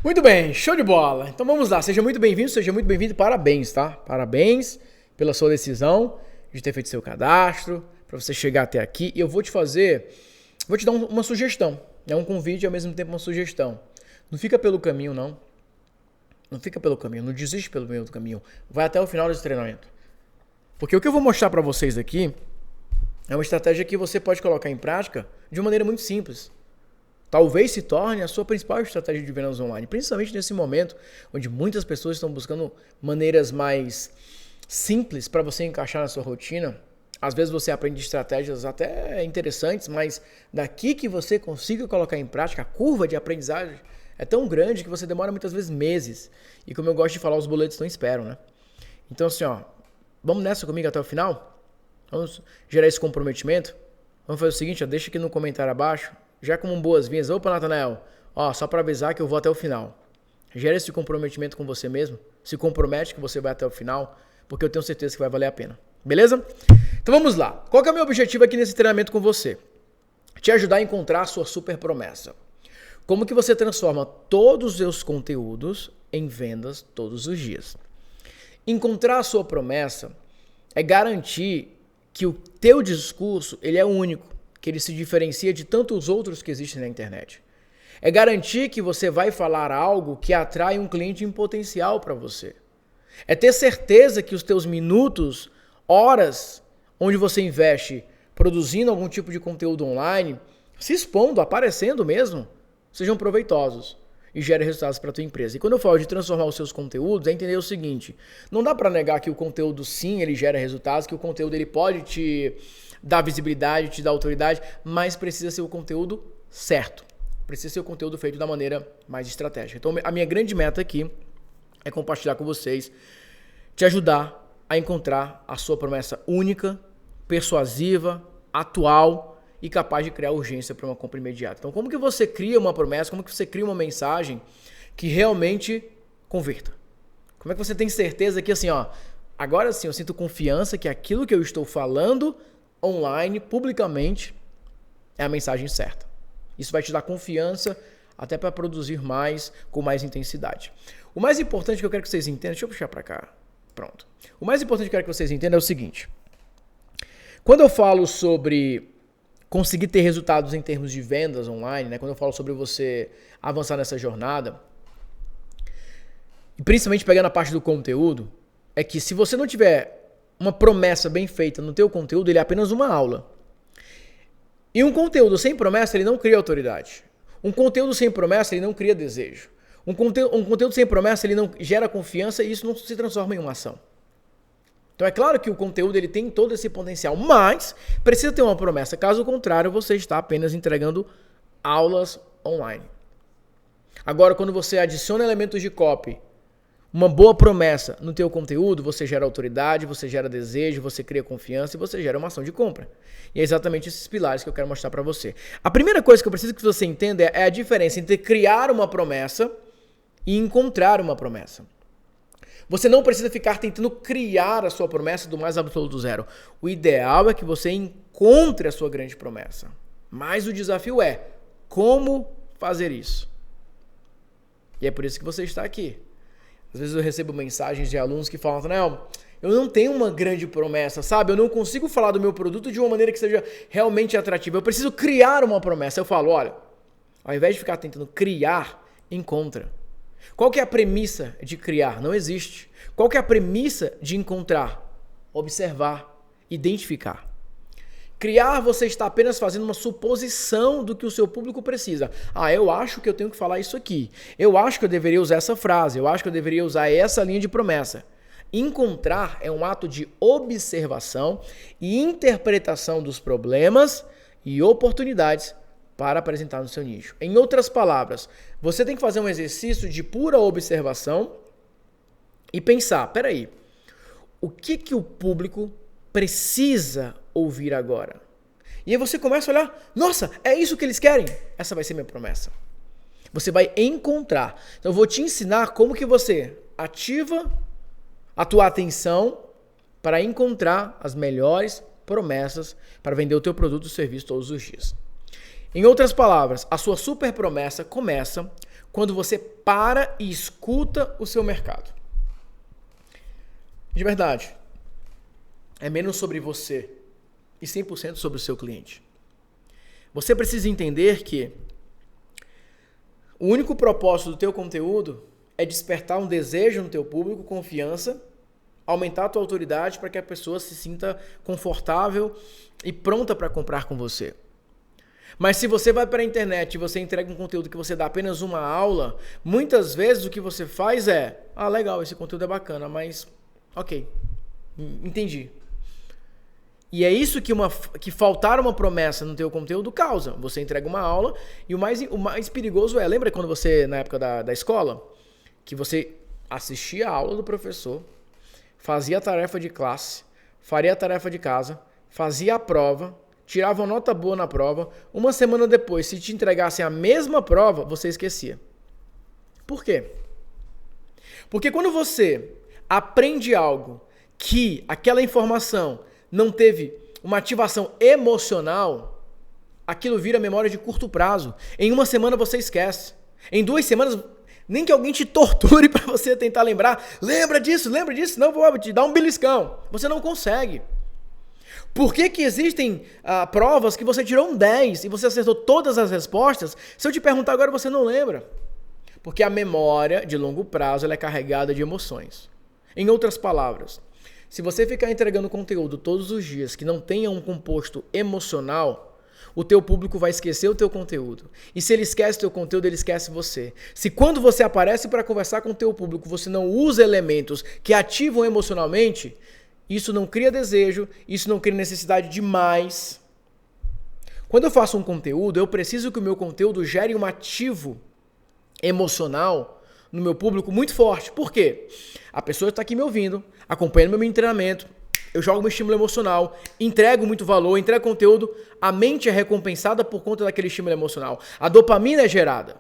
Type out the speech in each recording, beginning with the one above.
Muito bem, show de bola. Então vamos lá, seja muito bem-vindo e parabéns, tá? Parabéns pela sua decisão de ter feito seu cadastro, para você chegar até aqui. E eu vou te dar uma sugestão, é um convite e ao mesmo tempo uma sugestão. Não fica pelo caminho, não. Não fica pelo caminho, não desiste pelo meio do caminho. Vai até o final desse treinamento. Porque o que eu vou mostrar para vocês aqui é uma estratégia que você pode colocar em prática de uma maneira muito simples. Talvez se torne a sua principal estratégia de vendas online, principalmente nesse momento onde muitas pessoas estão buscando maneiras mais simples para você encaixar na sua rotina. Às vezes você aprende estratégias até interessantes, mas daqui que você consiga colocar em prática, a curva de aprendizagem é tão grande que você demora muitas vezes meses. E como eu gosto de falar, os boletos não esperam, né? Então assim, vamos nessa comigo até o final? Vamos gerar esse comprometimento? Vamos fazer o seguinte, deixa aqui no comentário abaixo. Já como boas-vindas. Opa, Natanael. Só para avisar que eu vou até o final. Gera esse comprometimento com você mesmo. Se compromete que você vai até o final, porque eu tenho certeza que vai valer a pena. Beleza? Então vamos lá. Qual que é o meu objetivo aqui nesse treinamento com você? Te ajudar a encontrar a sua super promessa. Como que você transforma todos os seus conteúdos em vendas todos os dias. Encontrar a sua promessa é garantir que o teu discurso ele é único, que ele se diferencia de tantos outros que existem na internet. É garantir que você vai falar algo que atrai um cliente em potencial para você. É ter certeza que os teus minutos, horas, onde você investe produzindo algum tipo de conteúdo online, se expondo, aparecendo mesmo, sejam proveitosos e gerem resultados para a tua empresa. E quando eu falo de transformar os seus conteúdos, é entender o seguinte, não dá para negar que o conteúdo sim, ele gera resultados, que o conteúdo ele pode te dar visibilidade, te dar autoridade, mas precisa ser o conteúdo certo. Precisa ser o conteúdo feito da maneira mais estratégica. Então, a minha grande meta aqui é compartilhar com vocês, te ajudar a encontrar a sua promessa única, persuasiva, atual e capaz de criar urgência para uma compra imediata. Então, como que você cria uma promessa, como que você cria uma mensagem que realmente converta? Como é que você tem certeza que assim, agora sim eu sinto confiança que aquilo que eu estou falando online, publicamente, é a mensagem certa. Isso vai te dar confiança até para produzir mais, com mais intensidade. O mais importante que eu quero que vocês entendam, deixa eu puxar para cá, pronto. O mais importante que eu quero que vocês entendam é o seguinte, quando eu falo sobre conseguir ter resultados em termos de vendas online, né? Quando eu falo sobre você avançar nessa jornada, e principalmente pegando a parte do conteúdo, é que se você não tiver uma promessa bem feita no teu conteúdo, ele é apenas uma aula. E um conteúdo sem promessa, ele não cria autoridade. Um conteúdo sem promessa, ele não cria desejo. Um conteúdo sem promessa, ele não gera confiança e isso não se transforma em uma ação. Então é claro que o conteúdo ele tem todo esse potencial, mas precisa ter uma promessa. Caso contrário, você está apenas entregando aulas online. Agora, quando você adiciona elementos de copy, uma boa promessa no teu conteúdo, você gera autoridade, você gera desejo, você cria confiança e você gera uma ação de compra. E é exatamente esses pilares que eu quero mostrar para você. A primeira coisa que eu preciso que você entenda é a diferença entre criar uma promessa e encontrar uma promessa. Você não precisa ficar tentando criar a sua promessa do mais absoluto zero. O ideal é que você encontre a sua grande promessa. Mas o desafio é como fazer isso. E é por isso que você está aqui. Às vezes eu recebo mensagens de alunos que falam, Natanael, eu não tenho uma grande promessa, sabe? Eu não consigo falar do meu produto de uma maneira que seja realmente atrativa. Eu preciso criar uma promessa. Eu falo, olha, ao invés de ficar tentando criar, encontra. Qual que é a premissa de criar? Não existe. Qual que é a premissa de encontrar? Observar, identificar. Criar, você está apenas fazendo uma suposição do que o seu público precisa. Eu acho que eu tenho que falar isso aqui. Eu acho que eu deveria usar essa frase. Eu acho que eu deveria usar essa linha de promessa. Encontrar é um ato de observação e interpretação dos problemas e oportunidades para apresentar no seu nicho. Em outras palavras, você tem que fazer um exercício de pura observação e pensar, peraí, o que o público precisa ouvir agora? E aí você começa a olhar, nossa, é isso que eles querem? Essa vai ser minha promessa. Você vai encontrar. Então eu vou te ensinar como que você ativa a tua atenção para encontrar as melhores promessas para vender o teu produto ou serviço todos os dias. Em outras palavras, a sua super promessa começa quando você para e escuta o seu mercado. De verdade, é menos sobre você e 100% sobre o seu cliente. Você precisa entender que o único propósito do teu conteúdo é despertar um desejo no teu público, confiança, aumentar a tua autoridade para que a pessoa se sinta confortável e pronta para comprar com você. Mas se você vai para a internet e você entrega um conteúdo que você dá apenas uma aula, muitas vezes o que você faz é, legal, esse conteúdo é bacana, mas ok, entendi. E é isso que faltar uma promessa no teu conteúdo causa. Você entrega uma aula e o mais perigoso lembra quando você, na época da escola, que você assistia a aula do professor, fazia a tarefa de classe, faria a tarefa de casa, fazia a prova, tirava uma nota boa na prova, uma semana depois, se te entregassem a mesma prova, você esquecia. Por quê? Porque quando você aprende algo que aquela informação não teve uma ativação emocional, aquilo vira memória de curto prazo. Em uma semana você esquece. Em 2 semanas, nem que alguém te torture para você tentar lembrar. Lembra disso, não vou te dar um beliscão. Você não consegue. Por que existem provas que você tirou um 10 e você acertou todas as respostas? Se eu te perguntar agora, você não lembra. Porque a memória de longo prazo ela é carregada de emoções. Em outras palavras, se você ficar entregando conteúdo todos os dias que não tenha um composto emocional, o teu público vai esquecer o teu conteúdo. E se ele esquece o teu conteúdo, ele esquece você. Se quando você aparece para conversar com o teu público, você não usa elementos que ativam emocionalmente, isso não cria desejo, isso não cria necessidade de mais. Quando eu faço um conteúdo, eu preciso que o meu conteúdo gere um ativo emocional no meu público muito forte. Por quê? A pessoa está aqui me ouvindo, acompanhando meu treinamento, eu jogo meu estímulo emocional, entrego muito valor, entrego conteúdo, a mente é recompensada por conta daquele estímulo emocional. A dopamina é gerada.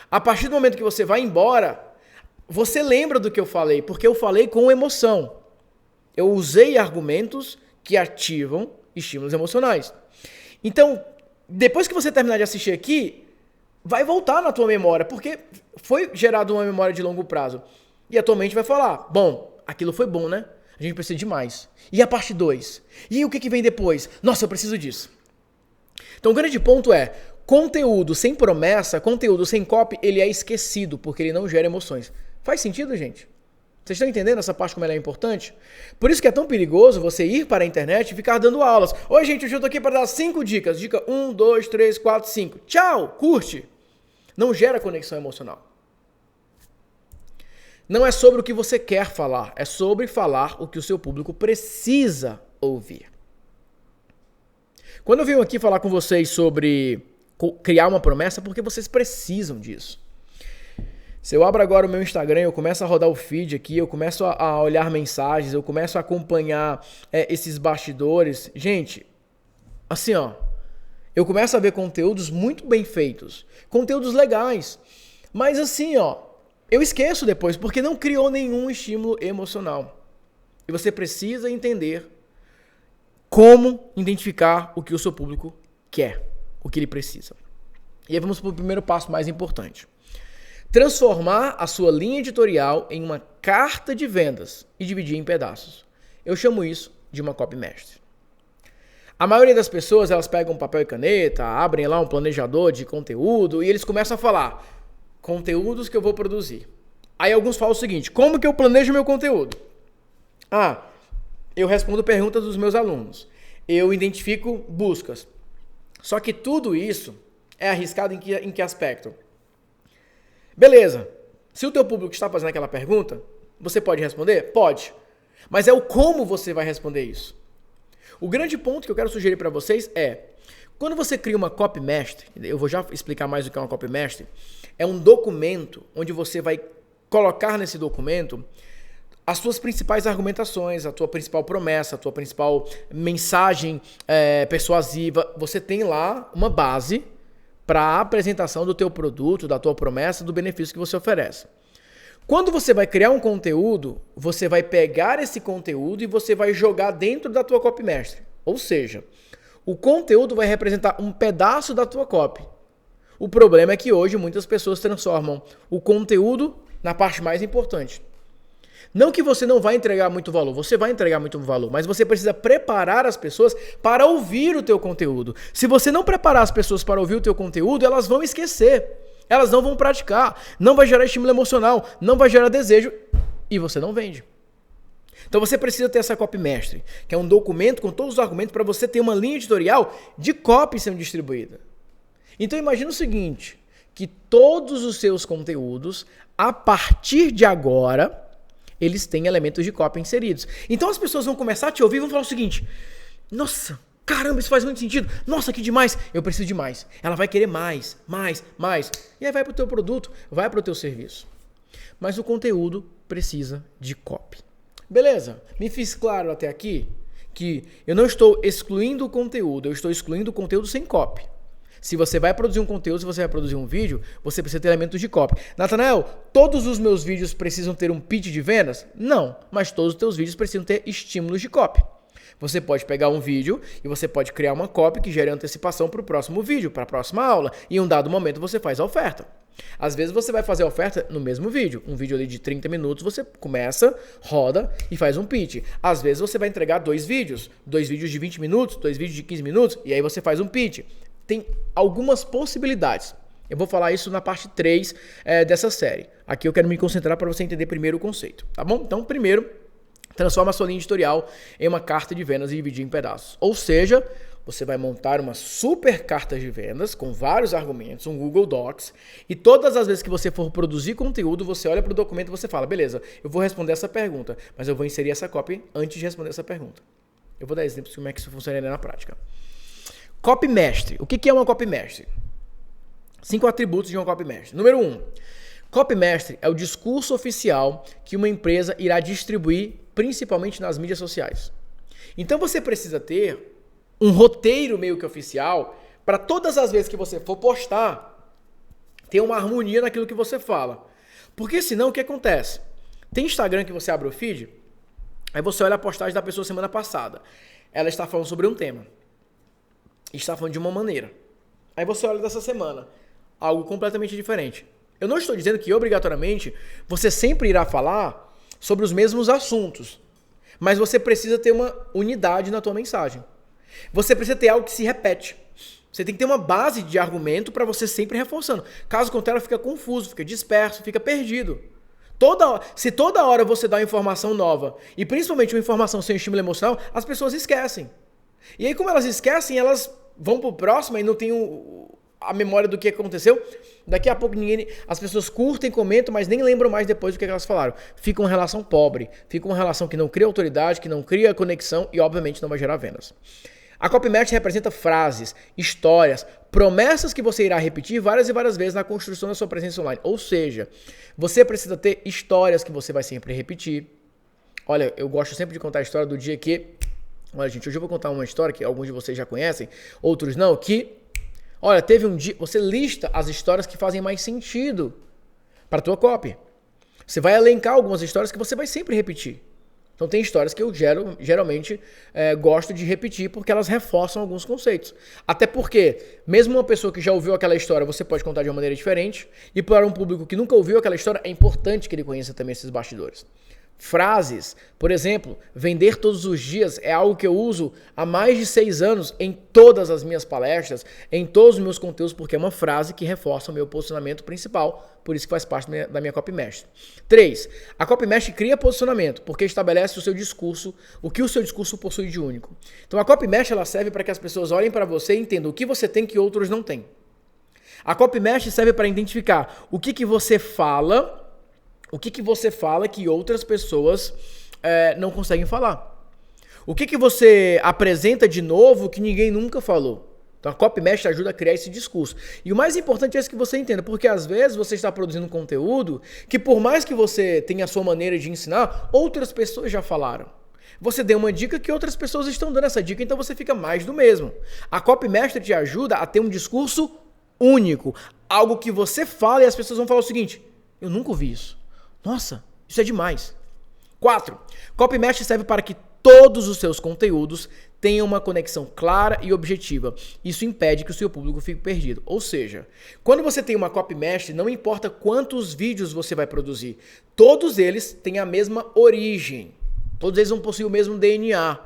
A partir do momento que você vai embora, você lembra do que eu falei, porque eu falei com emoção. Eu usei argumentos que ativam estímulos emocionais. Então, depois que você terminar de assistir aqui, vai voltar na tua memória, porque foi gerado uma memória de longo prazo. E a tua mente vai falar, bom, aquilo foi bom, né? A gente precisa de mais. E a parte 2? E o que vem depois? Nossa, eu preciso disso. Então o grande ponto é, conteúdo sem promessa, conteúdo sem copy, ele é esquecido, porque ele não gera emoções. Faz sentido, gente? Vocês estão entendendo essa parte como ela é importante? Por isso que é tão perigoso você ir para a internet e ficar dando aulas. Oi, gente, hoje eu tô aqui para dar 5 dicas. Dica 1, 2, 3, 4, 5. Tchau, curte. Não gera conexão emocional. Não é sobre o que você quer falar, é sobre falar o que o seu público precisa ouvir. Quando eu venho aqui falar com vocês sobre criar uma promessa, é porque vocês precisam disso. Se eu abro agora o meu Instagram, eu começo a rodar o feed aqui, eu começo a olhar mensagens, eu começo a acompanhar esses bastidores. Gente, assim eu começo a ver conteúdos muito bem feitos, conteúdos legais, mas assim eu esqueço depois, porque não criou nenhum estímulo emocional. E você precisa entender como identificar o que o seu público quer, o que ele precisa. E aí vamos para o primeiro passo mais importante. Transformar a sua linha editorial em uma carta de vendas e dividir em pedaços. Eu chamo isso de uma copy mestre. A maioria das pessoas, elas pegam papel e caneta, abrem lá um planejador de conteúdo e eles começam a falar conteúdos que eu vou produzir. Aí alguns falam o seguinte, como que eu planejo meu conteúdo? Eu respondo perguntas dos meus alunos. Eu identifico buscas. Só que tudo isso é arriscado em que aspecto? Beleza. Se o teu público está fazendo aquela pergunta, você pode responder? Pode. Mas é o como você vai responder isso. O grande ponto que eu quero sugerir para vocês é, quando você cria uma copy mestre, eu vou já explicar mais o que é uma copy mestre, é um documento onde você vai colocar nesse documento as suas principais argumentações, a tua principal promessa, a tua principal mensagem persuasiva. Você tem lá uma base para a apresentação do teu produto, da tua promessa, do benefício que você oferece. Quando você vai criar um conteúdo, você vai pegar esse conteúdo e você vai jogar dentro da tua copy mestre. Ou seja, o conteúdo vai representar um pedaço da tua copy. O problema é que hoje muitas pessoas transformam o conteúdo na parte mais importante. Não que você não vai entregar muito valor, você vai entregar muito valor, mas você precisa preparar as pessoas para ouvir o teu conteúdo. Se você não preparar as pessoas para ouvir o teu conteúdo, elas vão esquecer, elas não vão praticar, não vai gerar estímulo emocional, não vai gerar desejo e você não vende. Então você precisa ter essa copy mestre, que é um documento com todos os argumentos para você ter uma linha editorial de copy sendo distribuída. Então imagina o seguinte, que todos os seus conteúdos, a partir de agora, eles têm elementos de copy inseridos. Então as pessoas vão começar a te ouvir e vão falar o seguinte: nossa, caramba, isso faz muito sentido. Nossa, que demais. Eu preciso de mais. Ela vai querer mais, mais, mais. E aí vai para o teu produto, vai para o teu serviço. Mas o conteúdo precisa de copy. Beleza? Me fiz claro até aqui que eu não estou excluindo o conteúdo, eu estou excluindo o conteúdo sem copy. Se você vai produzir um conteúdo, se você vai produzir um vídeo, você precisa ter elementos de copy. Natanael, todos os meus vídeos precisam ter um pitch de vendas? Não, mas todos os teus vídeos precisam ter estímulos de copy. Você pode pegar um vídeo e você pode criar uma copy que gere antecipação para o próximo vídeo, para a próxima aula. E em um dado momento você faz a oferta. Às vezes você vai fazer a oferta no mesmo vídeo. Um vídeo ali de 30 minutos, você começa, roda e faz um pitch. Às vezes você vai entregar dois vídeos de 20 minutos, 2 vídeos de 15 minutos, e aí você faz um pitch. Tem algumas possibilidades. Eu vou falar isso na parte 3 dessa série. Aqui eu quero me concentrar para você entender primeiro o conceito, tá bom? Então, primeiro, transforma a sua linha editorial em uma carta de vendas e dividir em pedaços. Ou seja, você vai montar uma super carta de vendas com vários argumentos, um Google Docs, e todas as vezes que você for produzir conteúdo, você olha para o documento e você fala, beleza, eu vou responder essa pergunta, mas eu vou inserir essa copy antes de responder essa pergunta. Eu vou dar exemplos de como é que isso funcionaria na prática. Copy mestre. O que é uma copy mestre? 5 atributos de uma copy mestre. Número 1. Copy mestre é o discurso oficial que uma empresa irá distribuir principalmente nas mídias sociais. Então você precisa ter um roteiro meio que oficial para todas as vezes que você for postar, ter uma harmonia naquilo que você fala. Porque senão o que acontece? Tem Instagram que você abre o feed, aí você olha a postagem da pessoa semana passada. Ela está falando sobre um tema. Está falando de uma maneira. Aí você olha dessa semana, algo completamente diferente. Eu não estou dizendo que obrigatoriamente você sempre irá falar sobre os mesmos assuntos, mas você precisa ter uma unidade na tua mensagem. Você precisa ter algo que se repete. Você tem que ter uma base de argumento para você sempre reforçando. Caso contrário, fica confuso, fica disperso, fica perdido. Se toda hora você dá uma informação nova, e principalmente uma informação sem estímulo emocional, as pessoas esquecem. E aí, como elas esquecem, elas vão pro próximo e não tem a memória do que aconteceu. Daqui a pouco as pessoas curtem, comentam, mas nem lembram mais depois do que elas falaram. Fica uma relação pobre, fica uma relação que não cria autoridade, que não cria conexão e obviamente não vai gerar vendas. A copy mestre representa frases, histórias, promessas que você irá repetir várias e várias vezes na construção da sua presença online. Ou seja, você precisa ter histórias que você vai sempre repetir. Olha, eu gosto sempre de contar a história do dia que... Olha, gente, hoje eu vou contar uma história que alguns de vocês já conhecem, outros não, olha, teve um dia, você lista as histórias que fazem mais sentido para a tua copy. Você vai elencar algumas histórias que você vai sempre repetir. Então tem histórias que eu geralmente gosto de repetir porque elas reforçam alguns conceitos. Até porque, mesmo uma pessoa que já ouviu aquela história, você pode contar de uma maneira diferente, e para um público que nunca ouviu aquela história, é importante que ele conheça também esses bastidores. Frases, por exemplo, vender todos os dias é algo que eu uso há mais de 6 anos em todas as minhas palestras, em todos os meus conteúdos, porque é uma frase que reforça o meu posicionamento principal, por isso que faz parte da minha copy mestre. 3. A copy mestre cria posicionamento, porque estabelece o seu discurso, o que o seu discurso possui de único. Então a copy mestre ela serve para que as pessoas olhem para você e entendam o que você tem que outros não têm. A copy mestre serve para identificar o que você fala. O que você fala que outras pessoas não conseguem falar? O que você apresenta de novo que ninguém nunca falou? Então a copy mestre ajuda a criar esse discurso. E o mais importante é isso que você entenda, porque às vezes você está produzindo conteúdo que por mais que você tenha a sua maneira de ensinar, outras pessoas já falaram. Você deu uma dica que outras pessoas estão dando essa dica, então você fica mais do mesmo. A copy mestre te ajuda a ter um discurso único. Algo que você fala e as pessoas vão falar o seguinte, eu nunca ouvi isso. Nossa, isso é demais. 4. Copy mestre serve para que todos os seus conteúdos tenha uma conexão clara e objetiva. Isso impede que o seu público fique perdido. Ou seja, quando você tem uma copy mestre, não importa quantos vídeos você vai produzir, todos eles têm a mesma origem. Todos eles vão possuir o mesmo DNA.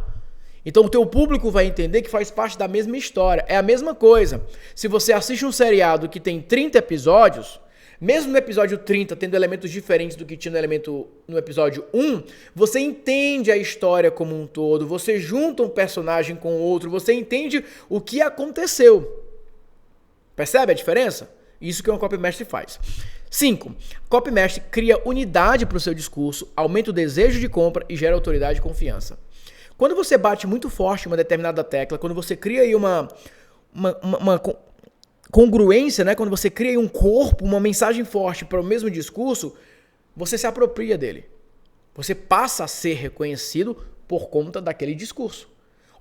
Então o teu público vai entender que faz parte da mesma história. É a mesma coisa. Se você assiste um seriado que tem 30 episódios, mesmo no episódio 30 tendo elementos diferentes do que tinha no episódio 1, você entende a história como um todo, você junta um personagem com o outro, você entende o que aconteceu. Percebe a diferença? Isso que uma copy mestre faz. 5. Copy mestre cria unidade para o seu discurso, aumenta o desejo de compra e gera autoridade e confiança. Quando você bate muito forte em uma determinada tecla, quando você cria aí uma congruência, né? Quando você cria aí um corpo, uma mensagem forte para o mesmo discurso, você se apropria dele. Você passa a ser reconhecido por conta daquele discurso.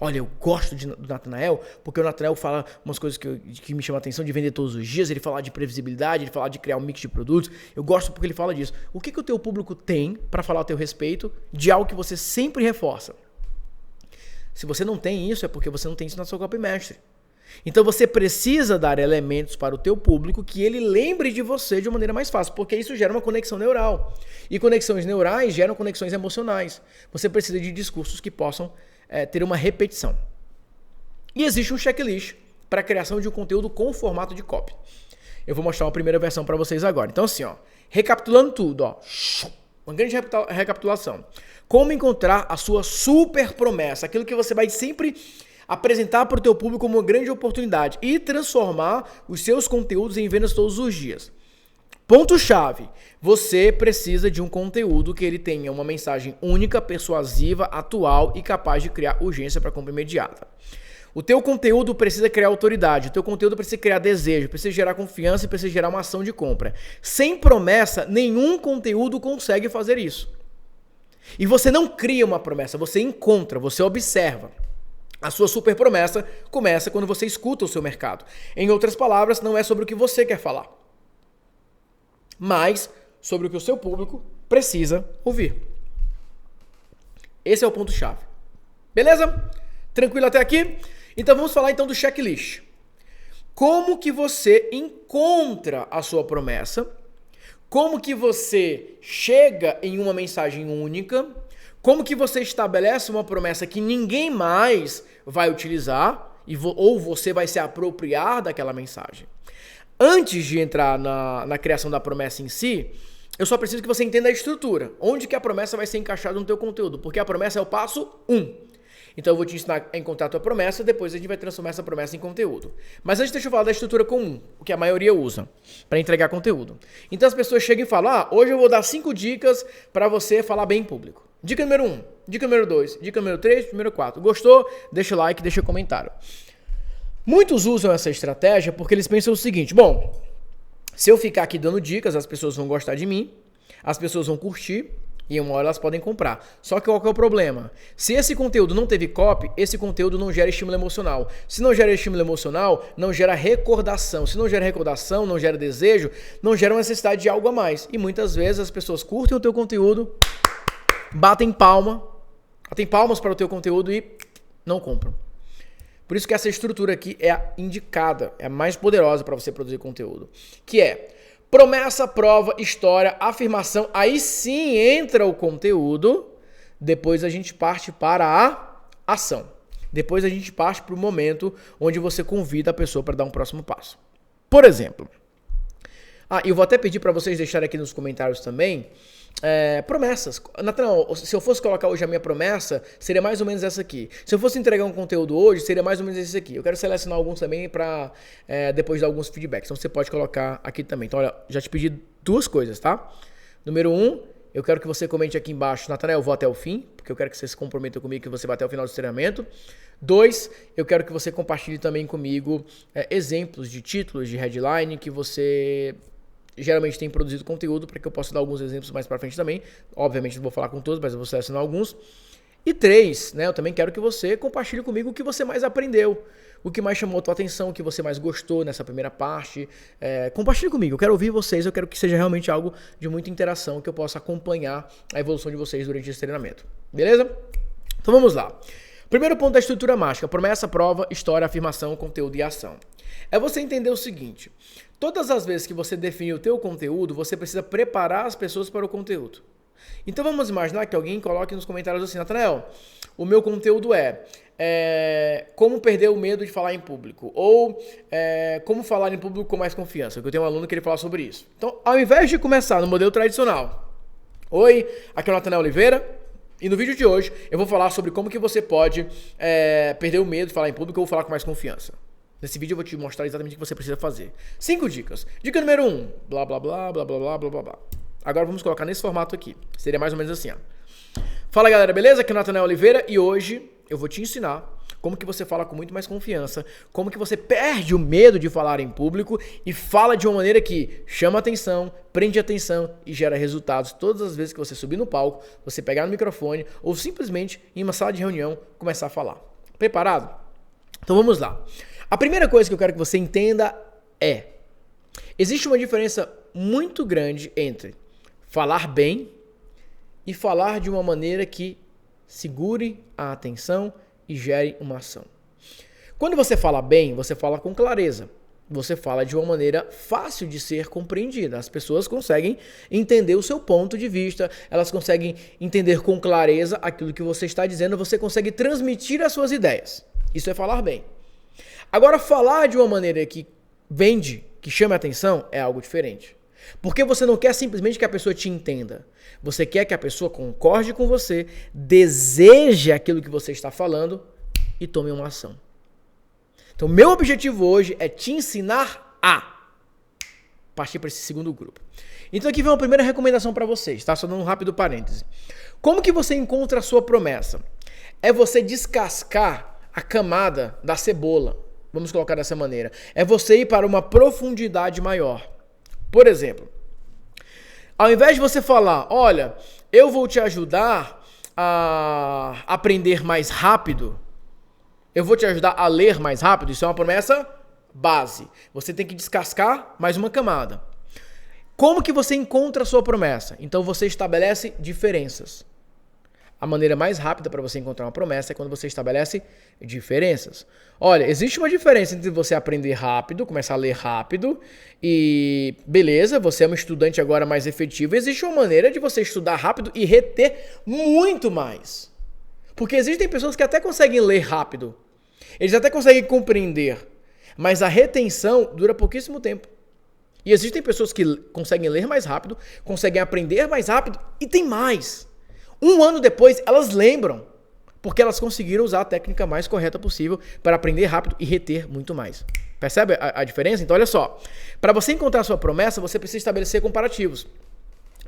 Olha, eu gosto do Nathanael, porque o Nathanael fala umas coisas que me chamam a atenção, de vender todos os dias, ele fala de previsibilidade, ele fala de criar um mix de produtos. Eu gosto porque ele fala disso. O que o teu público tem para falar a teu respeito de algo que você sempre reforça? Se você não tem isso, é porque você não tem isso na sua copy mestre. Então você precisa dar elementos para o teu público que ele lembre de você de uma maneira mais fácil, porque isso gera uma conexão neural. E conexões neurais geram conexões emocionais. Você precisa de discursos que possam ter uma repetição. E existe um checklist para a criação de um conteúdo com formato de copy. Eu vou mostrar uma primeira versão para vocês agora. Então assim, recapitulando tudo, uma grande recapitulação. Como encontrar a sua super promessa, aquilo que você vai sempre apresentar para o teu público como uma grande oportunidade e transformar os seus conteúdos em vendas todos os dias. Ponto-chave, você precisa de um conteúdo que ele tenha uma mensagem única, persuasiva, atual e capaz de criar urgência para compra imediata. O teu conteúdo precisa criar autoridade, o teu conteúdo precisa criar desejo, precisa gerar confiança e precisa gerar uma ação de compra. Sem promessa, nenhum conteúdo consegue fazer isso. E você não cria uma promessa, você encontra, você observa. A sua super promessa começa quando você escuta o seu mercado. Em outras palavras, não é sobre o que você quer falar, mas sobre o que o seu público precisa ouvir. Esse é o ponto-chave. Beleza? Tranquilo até aqui? Então vamos falar então do checklist. Como que você encontra a sua promessa? Como que você chega em uma mensagem única? Como que você estabelece uma promessa que ninguém mais vai utilizar ou você vai se apropriar daquela mensagem? Antes de entrar na criação da promessa em si, eu só preciso que você entenda a estrutura. Onde que a promessa vai ser encaixada no teu conteúdo? Porque a promessa é o passo 1. Então eu vou te ensinar a encontrar a tua promessa, depois a gente vai transformar essa promessa em conteúdo. Mas antes deixa eu falar da estrutura comum, o que a maioria usa para entregar conteúdo. Então as pessoas chegam e falam, hoje eu vou dar 5 dicas para você falar bem em público. Dica número 1, dica número 2, dica número 3, número 4. Gostou? Deixa o like, deixa o comentário. Muitos usam essa estratégia porque eles pensam o seguinte, bom, se eu ficar aqui dando dicas, as pessoas vão gostar de mim, as pessoas vão curtir, e uma hora elas podem comprar. Só que qual que é o problema? Se esse conteúdo não teve copy, esse conteúdo não gera estímulo emocional. Se não gera estímulo emocional, não gera recordação. Se não gera recordação, não gera desejo, não gera uma necessidade de algo a mais. E muitas vezes as pessoas curtem o teu conteúdo, batem palmas para o teu conteúdo e não compram. Por isso que essa estrutura aqui é a indicada, é a mais poderosa para você produzir conteúdo. Que é promessa, prova, história, afirmação, aí sim entra o conteúdo, depois a gente parte para a ação. Depois a gente parte para o momento onde você convida a pessoa para dar um próximo passo. Por exemplo, eu vou até pedir para vocês deixarem aqui nos comentários também, promessas. Nathanael, se eu fosse colocar hoje a minha promessa, seria mais ou menos essa aqui. Se eu fosse entregar um conteúdo hoje, seria mais ou menos esse aqui. Eu quero selecionar alguns também para depois dar alguns feedbacks. Então você pode colocar aqui também. Então olha, já te pedi 2 coisas, tá? Número 1, eu quero que você comente aqui embaixo, Nathanael, eu vou até o fim, porque eu quero que você se comprometa comigo que você vai até o final do treinamento. 2, eu quero que você compartilhe também comigo exemplos de títulos, de headline que você geralmente tem produzido conteúdo, para que eu possa dar alguns exemplos mais para frente também. Obviamente não vou falar com todos, mas eu vou selecionar alguns. E 3, né, eu também quero que você compartilhe comigo o que você mais aprendeu, o que mais chamou a tua atenção, o que você mais gostou nessa primeira parte. Compartilhe comigo, eu quero ouvir vocês, eu quero que seja realmente algo de muita interação, que eu possa acompanhar a evolução de vocês durante esse treinamento. Beleza? Então vamos lá. Primeiro ponto da estrutura mágica: promessa, prova, história, afirmação, conteúdo e ação. É você entender o seguinte: todas as vezes que você definir o teu conteúdo, você precisa preparar as pessoas para o conteúdo. Então vamos imaginar que alguém coloque nos comentários assim: Natanael, o meu conteúdo é como perder o medo de falar em público, ou como falar em público com mais confiança, que eu tenho um aluno que ele fala sobre isso. Então, ao invés de começar no modelo tradicional: oi, aqui é o Natanael Oliveira, e no vídeo de hoje eu vou falar sobre como que você pode perder o medo de falar em público ou falar com mais confiança. Nesse vídeo eu vou te mostrar exatamente o que você precisa fazer. 5 dicas. Dica número 1, blá blá blá, blá blá blá, blá blá blá. Agora vamos colocar nesse formato aqui. Seria mais ou menos assim, ó. Fala galera, beleza? Aqui é o Natanael Oliveira e hoje eu vou te ensinar como que você fala com muito mais confiança, como que você perde o medo de falar em público e fala de uma maneira que chama atenção, prende atenção e gera resultados todas as vezes que você subir no palco, você pegar no microfone ou simplesmente em uma sala de reunião começar a falar. Preparado? Então vamos lá. A primeira coisa que eu quero que você entenda é: existe uma diferença muito grande entre falar bem e falar de uma maneira que segure a atenção e gere uma ação. Quando você fala bem, você fala com clareza. Você fala de uma maneira fácil de ser compreendida. As pessoas conseguem entender o seu ponto de vista, elas conseguem entender com clareza aquilo que você está dizendo, você consegue transmitir as suas ideias. Isso é falar bem. Agora, falar de uma maneira que vende, que chame a atenção, é algo diferente. Porque você não quer simplesmente que a pessoa te entenda. Você quer que a pessoa concorde com você, deseje aquilo que você está falando e tome uma ação. Então, meu objetivo hoje é te ensinar a partir para esse segundo grupo. Então, aqui vem uma primeira recomendação para vocês, tá? Só dando um rápido parêntese. Como que você encontra a sua promessa? É você descascar a camada da cebola. Vamos colocar dessa maneira. É você ir para uma profundidade maior. Por exemplo, ao invés de você falar: olha, eu vou te ajudar a aprender mais rápido, eu vou te ajudar a ler mais rápido, isso é uma promessa base. Você tem que descascar mais uma camada. Como que você encontra a sua promessa? Então você estabelece diferenças. A maneira mais rápida para você encontrar uma promessa é quando você estabelece diferenças. Olha, existe uma diferença entre você aprender rápido, começar a ler rápido e, beleza, você é um estudante agora mais efetivo. Existe uma maneira de você estudar rápido e reter muito mais. Porque existem pessoas que até conseguem ler rápido, eles até conseguem compreender, mas a retenção dura pouquíssimo tempo. E existem pessoas que conseguem ler mais rápido, conseguem aprender mais rápido e tem mais. 1 ano depois, elas lembram, porque elas conseguiram usar a técnica mais correta possível para aprender rápido e reter muito mais. Percebe a diferença? Então, olha só. Para você encontrar a sua promessa, você precisa estabelecer comparativos.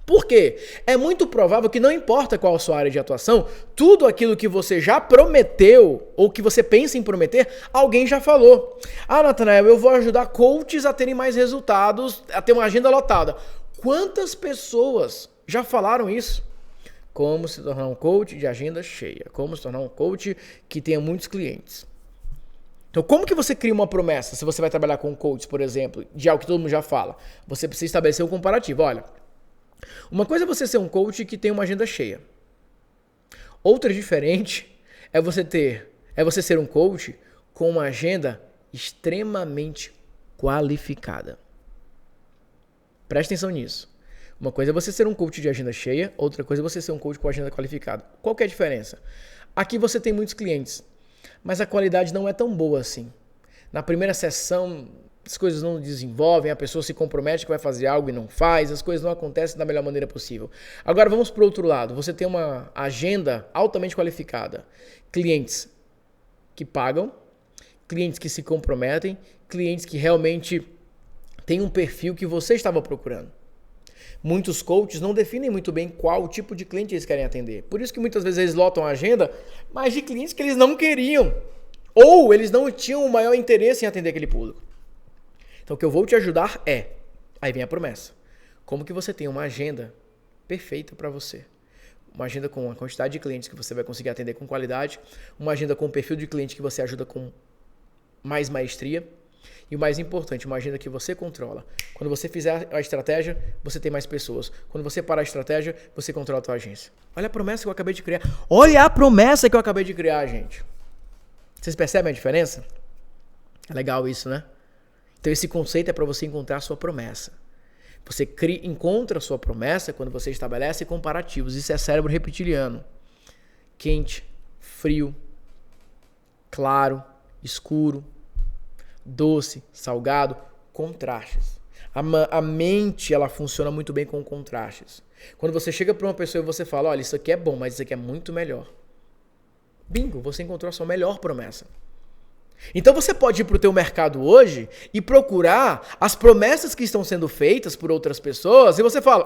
Por quê? É muito provável que não importa qual a sua área de atuação, tudo aquilo que você já prometeu ou que você pensa em prometer, alguém já falou. Ah, Natanael, eu vou ajudar coaches a terem mais resultados, a ter uma agenda lotada. Quantas pessoas já falaram isso? Como se tornar um coach de agenda cheia. Como se tornar um coach que tenha muitos clientes. Então, como que você cria uma promessa? Se você vai trabalhar com coaches, por exemplo, de algo que todo mundo já fala, você precisa estabelecer um comparativo. Olha, uma coisa é você ser um coach que tem uma agenda cheia. Outra diferente é você ser um coach com uma agenda extremamente qualificada. Preste atenção nisso. Uma coisa é você ser um coach de agenda cheia, outra coisa é você ser um coach com agenda qualificada. Qual que é a diferença? Aqui você tem muitos clientes, mas a qualidade não é tão boa assim. Na primeira sessão, as coisas não desenvolvem, a pessoa se compromete que vai fazer algo e não faz, as coisas não acontecem da melhor maneira possível. Agora vamos para o outro lado, você tem uma agenda altamente qualificada. Clientes que pagam, clientes que se comprometem, clientes que realmente têm um perfil que você estava procurando. Muitos coaches não definem muito bem qual tipo de cliente eles querem atender. Por isso que muitas vezes eles lotam a agenda, mas de clientes que eles não queriam. Ou eles não tinham o maior interesse em atender aquele público. Então o que eu vou te ajudar é... Aí vem a promessa. Como que você tem uma agenda perfeita para você? Uma agenda com uma quantidade de clientes que você vai conseguir atender com qualidade. Uma agenda com um perfil de cliente que você ajuda com mais maestria. E o mais importante, uma agenda que você controla. Quando você fizer a estratégia, você tem mais pessoas. Quando você parar a estratégia, você controla a tua agência. Olha a promessa que eu acabei de criar. Olha a promessa que eu acabei de criar, gente. Vocês percebem a diferença? É legal isso, né? Então esse conceito é para você encontrar a sua promessa. Você encontra a sua promessa quando você estabelece comparativos. Isso é cérebro reptiliano. Quente, frio, claro, escuro, doce, salgado, contrastes. A mente, ela funciona muito bem com contrastes. Quando você chega para uma pessoa e você fala, olha, isso aqui é bom, mas isso aqui é muito melhor. Bingo, você encontrou a sua melhor promessa. Então você pode ir para o teu mercado hoje e procurar as promessas que estão sendo feitas por outras pessoas e você fala,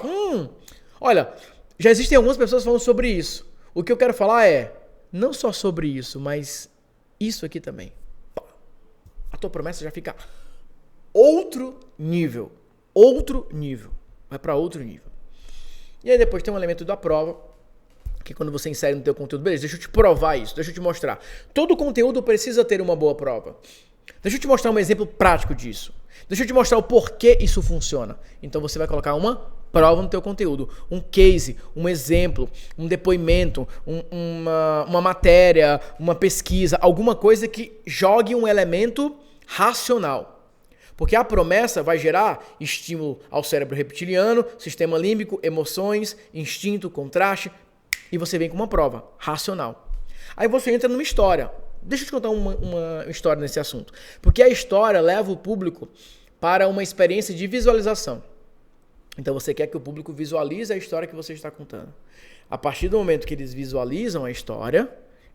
olha, já existem algumas pessoas falando sobre isso. O que eu quero falar é, não só sobre isso, mas isso aqui também. A tua promessa já fica outro nível. Vai para outro nível. E aí depois tem um elemento da prova, que quando você insere no teu conteúdo, beleza, deixa eu te provar isso, deixa eu te mostrar. Todo conteúdo precisa ter uma boa prova. Deixa eu te mostrar um exemplo prático disso. Deixa eu te mostrar o porquê isso funciona. Então você vai colocar uma prova no teu conteúdo, um case, um exemplo, um depoimento, uma matéria, uma pesquisa, alguma coisa que jogue um elemento racional. Porque a promessa vai gerar estímulo ao cérebro reptiliano, sistema límbico, emoções, instinto, contraste, e você vem com uma prova racional. Aí você entra numa história. Deixa eu te contar uma história nesse assunto. Porque a história leva o público para uma experiência de visualização. Então você quer que o público visualize a história que você está contando. A partir do momento que eles visualizam a história,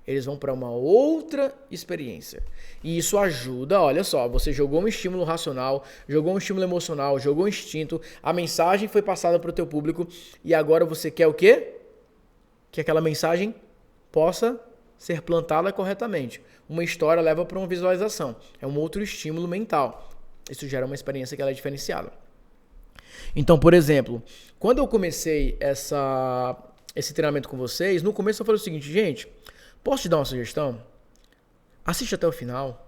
eles vão para uma outra experiência. E isso ajuda, olha só, você jogou um estímulo racional, jogou um estímulo emocional, jogou um instinto, a mensagem foi passada para o teu público e agora você quer o quê? Que aquela mensagem possa ser plantada corretamente. Uma história leva para uma visualização. É um outro estímulo mental. Isso gera uma experiência que ela é diferenciada. Então, por exemplo, quando eu comecei esse treinamento com vocês, no começo eu falei o seguinte, gente, posso te dar uma sugestão? Assiste até o final.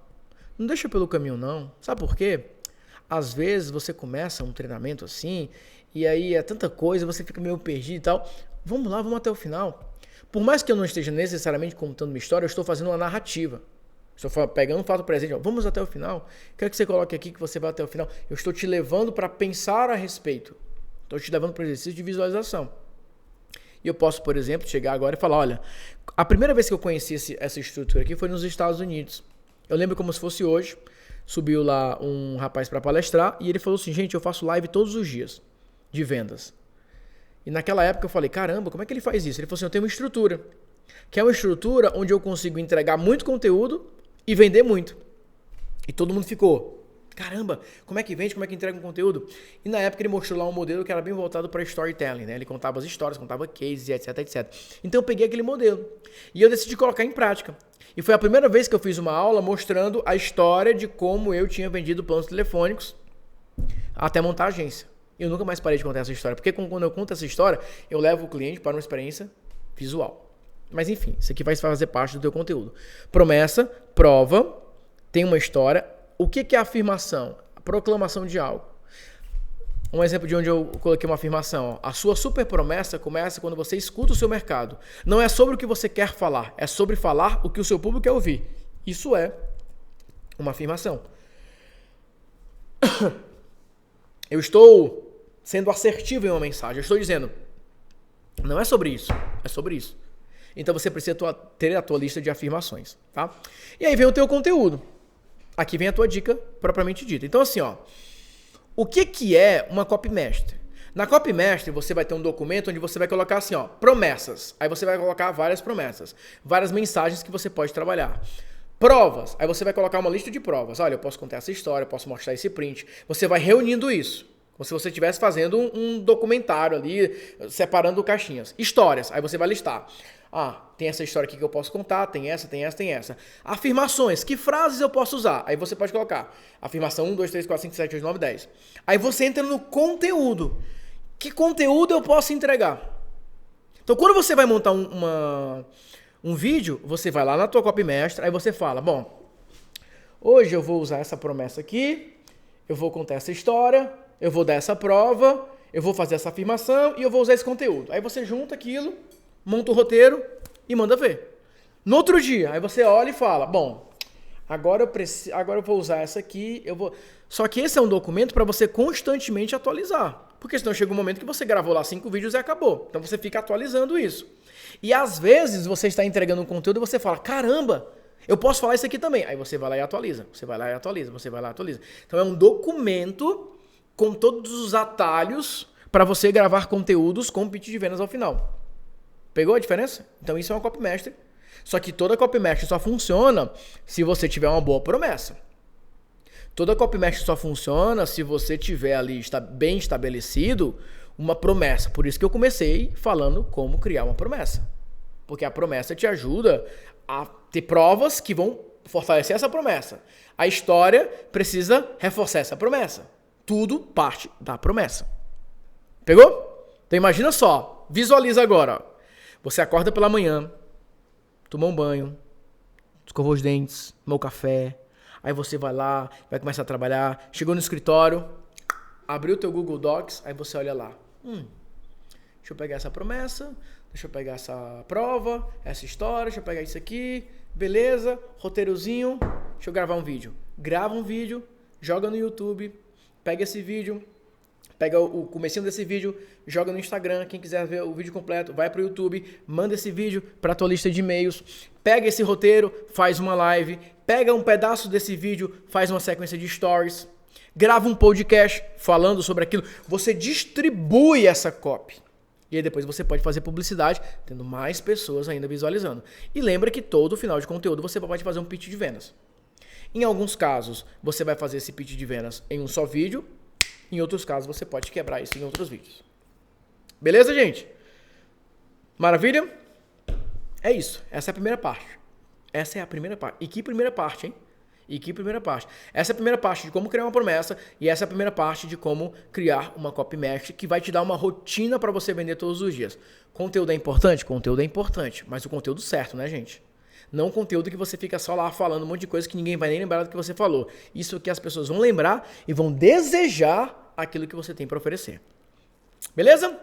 Não deixa pelo caminho não. Sabe por quê? Às vezes você começa um treinamento assim, e aí é tanta coisa, você fica meio perdido e tal. Vamos lá, vamos até o final. Por mais que eu não esteja necessariamente contando uma história, eu estou fazendo uma narrativa. Estou pegando um fato presente, vamos até o final. Quero que você coloque aqui que você vai até o final. Eu estou te levando para pensar a respeito. Estou te levando para o exercício de visualização. E eu posso, por exemplo, chegar agora e falar, olha, a primeira vez que eu conheci essa estrutura aqui foi nos Estados Unidos. Eu lembro como se fosse hoje. Subiu lá um rapaz para palestrar e ele falou assim, gente, eu faço live todos os dias de vendas. E naquela época eu falei, caramba, como é que ele faz isso? Ele falou assim, eu tenho uma estrutura, que é uma estrutura onde eu consigo entregar muito conteúdo e vender muito. E todo mundo ficou, caramba, como é que vende, como é que entrega um conteúdo? E na época ele mostrou lá um modelo que era bem voltado para storytelling, né? Ele contava as histórias, contava cases, etc, etc. Então eu peguei aquele modelo e eu decidi colocar em prática. E foi a primeira vez que eu fiz uma aula mostrando a história de como eu tinha vendido planos telefônicos até montar a agência. Eu nunca mais parei de contar essa história, porque quando eu conto essa história, eu levo o cliente para uma experiência visual. Mas enfim, isso aqui vai fazer parte do teu conteúdo. Promessa, prova, tem uma história. O que é afirmação? A proclamação de algo. Um exemplo de onde eu coloquei uma afirmação. A sua super promessa começa quando você escuta o seu mercado. Não é sobre o que você quer falar, é sobre falar o que o seu público quer ouvir. Isso é uma afirmação. Eu estou sendo assertivo em uma mensagem. Eu estou dizendo, não é sobre isso, é sobre isso. Então você precisa ter a tua lista de afirmações, tá? E aí vem o teu conteúdo. Aqui vem a tua dica propriamente dita. Então assim, ó, o que é uma copy master? Na copy master você vai ter um documento onde você vai colocar assim, ó, promessas. Aí você vai colocar várias promessas, várias mensagens que você pode trabalhar. Provas, aí você vai colocar uma lista de provas. Olha, eu posso contar essa história, eu posso mostrar esse print. Você vai reunindo isso. Como se você estivesse fazendo um documentário ali, separando caixinhas. Histórias, aí você vai listar. Ah, tem essa história aqui que eu posso contar, tem essa, tem essa, tem essa. Afirmações, que frases eu posso usar? Aí você pode colocar afirmação 1, 2, 3, 4, 5, 7, 8, 9, 10. Aí você entra no conteúdo. Que conteúdo eu posso entregar? Então, quando você vai montar um vídeo, você vai lá na tua copy master, aí você fala, bom, hoje eu vou usar essa promessa aqui, eu vou contar essa história, eu vou dar essa prova, eu vou fazer essa afirmação e eu vou usar esse conteúdo. Aí você junta aquilo, monta o roteiro e manda ver. No outro dia, aí você olha e fala, bom, agora eu vou usar essa aqui, Só que esse é um documento para você constantemente atualizar. Porque senão chega um momento que você gravou lá 5 vídeos e acabou. Então você fica atualizando isso. E às vezes você está entregando um conteúdo e você fala, caramba, eu posso falar isso aqui também. Aí você vai lá e atualiza, você vai lá e atualiza, você vai lá e atualiza. Então é um documento com todos os atalhos para você gravar conteúdos com pitch de vendas ao final. Pegou a diferença? Então isso é uma copymestre. Só que toda copymestre só funciona se você tiver uma boa promessa. Toda copymestre só funciona se você tiver ali bem estabelecido uma promessa. Por isso que eu comecei falando como criar uma promessa. Porque a promessa te ajuda a ter provas que vão fortalecer essa promessa. A história precisa reforçar essa promessa. Tudo parte da promessa. Pegou? Então imagina só, visualiza agora. Ó. Você acorda pela manhã, toma um banho, escovou os dentes, tomou café, aí você vai lá, vai começar a trabalhar, chegou no escritório, abriu o teu Google Docs, aí você olha lá. Deixa eu pegar essa promessa, deixa eu pegar essa prova, essa história, deixa eu pegar isso aqui, beleza, roteirozinho, deixa eu gravar um vídeo. Grava um vídeo, joga no YouTube, pega esse vídeo, pega o comecinho desse vídeo, joga no Instagram, quem quiser ver o vídeo completo, vai pro YouTube, manda esse vídeo pra tua lista de e-mails, pega esse roteiro, faz uma live, pega um pedaço desse vídeo, faz uma sequência de stories, grava um podcast falando sobre aquilo, você distribui essa copy. E aí depois você pode fazer publicidade, tendo mais pessoas ainda visualizando. E lembra que todo final de conteúdo você pode fazer um pitch de vendas. Em alguns casos, você vai fazer esse pitch de vendas em um só vídeo. Em outros casos, você pode quebrar isso em outros vídeos. Beleza, gente? Maravilha? É isso. Essa é a primeira parte. Essa é a primeira parte. E que primeira parte, hein? E que primeira parte. Essa é a primeira parte de como criar uma promessa e essa é a primeira parte de como criar uma copymestre que vai te dar uma rotina para você vender todos os dias. Conteúdo é importante? Conteúdo é importante, mas o conteúdo certo, né, gente? Não o conteúdo que você fica só lá falando um monte de coisa que ninguém vai nem lembrar do que você falou. Isso que as pessoas vão lembrar e vão desejar aquilo que você tem para oferecer. Beleza?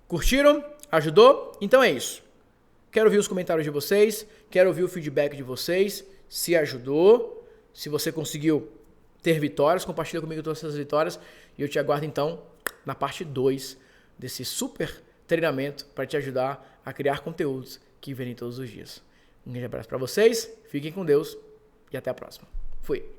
Curtiram? Ajudou? Então é isso. Quero ouvir os comentários de vocês, quero ouvir o feedback de vocês, se ajudou. Se você conseguiu ter vitórias, compartilha comigo todas essas vitórias e eu te aguardo então na parte 2 desse super treinamento para te ajudar a criar conteúdos que vendem todos os dias. Um grande abraço para vocês, fiquem com Deus e até a próxima. Fui!